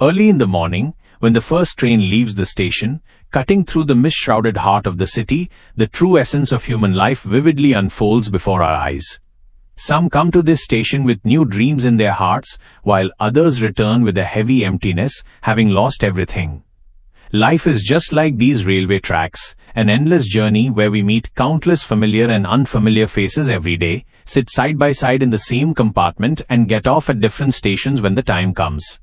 Early in the morning, when the first train leaves the station, cutting through the mist-shrouded heart of the city, the true essence of human life vividly unfolds before our eyes. Some come to this station with new dreams in their hearts, while others return with a heavy emptiness, having lost everything. Life is just like these railway tracks, an endless journey where we meet countless familiar and unfamiliar faces every day, sit side by side in the same compartment and get off at different stations when the time comes.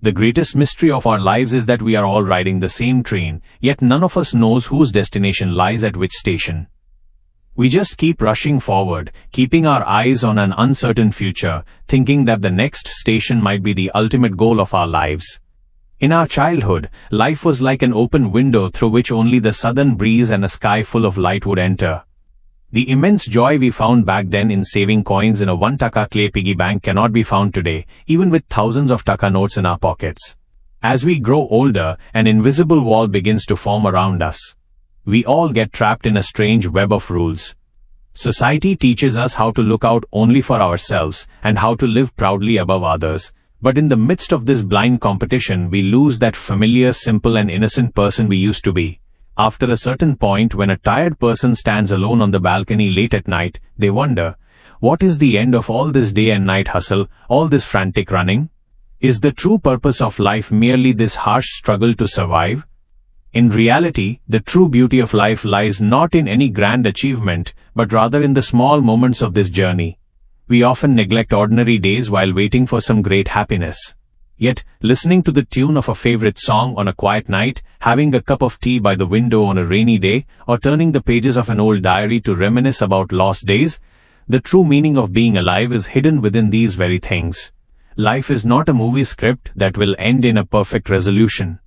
The greatest mystery of our lives is that we are all riding the same train, yet none of us knows whose destination lies at which station. We just keep rushing forward, keeping our eyes on an uncertain future, thinking that the next station might be the ultimate goal of our lives. In our childhood, life was like an open window through which only the southern breeze and a sky full of light would enter. The immense joy we found back then in saving coins in a 1 taka clay piggy bank cannot be found today, even with thousands of taka notes in our pockets. As we grow older, an invisible wall begins to form around us. We all get trapped in a strange web of rules. Society teaches us how to look out only for ourselves and how to live proudly above others. But in the midst of this blind competition, we lose that familiar, simple and innocent person we used to be. After a certain point, when a tired person stands alone on the balcony late at night, they wonder, what is the end of all this day and night hustle, all this frantic running? Is the true purpose of life merely this harsh struggle to survive? In reality, the true beauty of life lies not in any grand achievement, but rather in the small moments of this journey. We often neglect ordinary days while waiting for some great happiness. Yet, listening to the tune of a favorite song on a quiet night, having a cup of tea by the window on a rainy day, or turning the pages of an old diary to reminisce about lost days, the true meaning of being alive is hidden within these very things. Life is not a movie script that will end in a perfect resolution.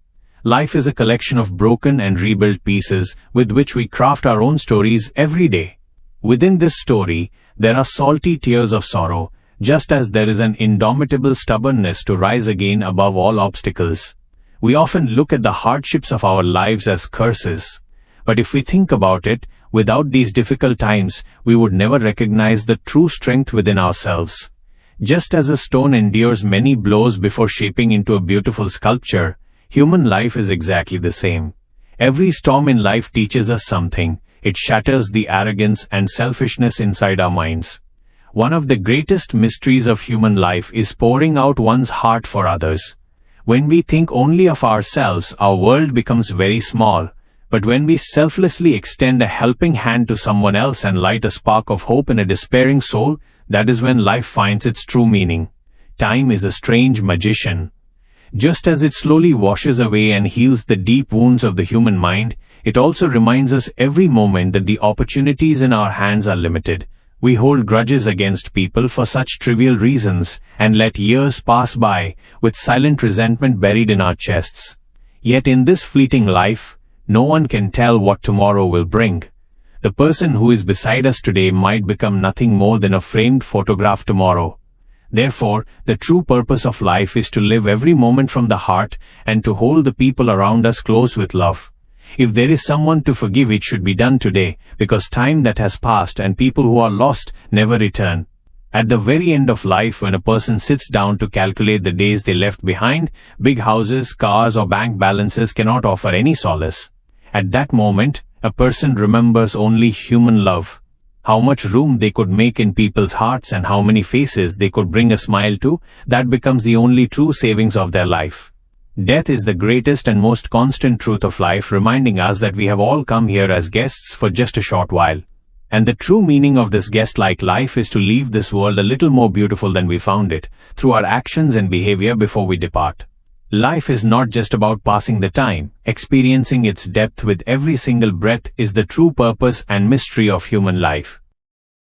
Life is a collection of broken and rebuilt pieces with which we craft our own stories every day. Within this story, there are salty tears of sorrow, just as there is an indomitable stubbornness to rise again above all obstacles. We often look at the hardships of our lives as curses. But if we think about it, without these difficult times, we would never recognize the true strength within ourselves. Just as a stone endures many blows before shaping into a beautiful sculpture, human life is exactly the same. Every storm in life teaches us something. It shatters the arrogance and selfishness inside our minds. One of the greatest mysteries of human life is pouring out one's heart for others. When we think only of ourselves, our world becomes very small. But when we selflessly extend a helping hand to someone else and light a spark of hope in a despairing soul, that is when life finds its true meaning. Time is a strange magician. Just as it slowly washes away and heals the deep wounds of the human mind, it also reminds us every moment that the opportunities in our hands are limited. We hold grudges against people for such trivial reasons, and let years pass by, with silent resentment buried in our chests. Yet in this fleeting life, no one can tell what tomorrow will bring. The person who is beside us today might become nothing more than a framed photograph tomorrow. Therefore, the true purpose of life is to live every moment from the heart, and to hold the people around us close with love. If there is someone to forgive, it should be done today, because time that has passed and people who are lost never return. At the very end of life, when a person sits down to calculate the days they left behind, big houses, cars or bank balances cannot offer any solace. At that moment, a person remembers only human love. How much room they could make in people's hearts and how many faces they could bring a smile to, that becomes the only true savings of their life. Death is the greatest and most constant truth of life, reminding us that we have all come here as guests for just a short while. And the true meaning of this guest-like life is to leave this world a little more beautiful than we found it, through our actions and behavior before we depart. Life is not just about passing the time. Experiencing its depth with every single breath is the true purpose and mystery of human life.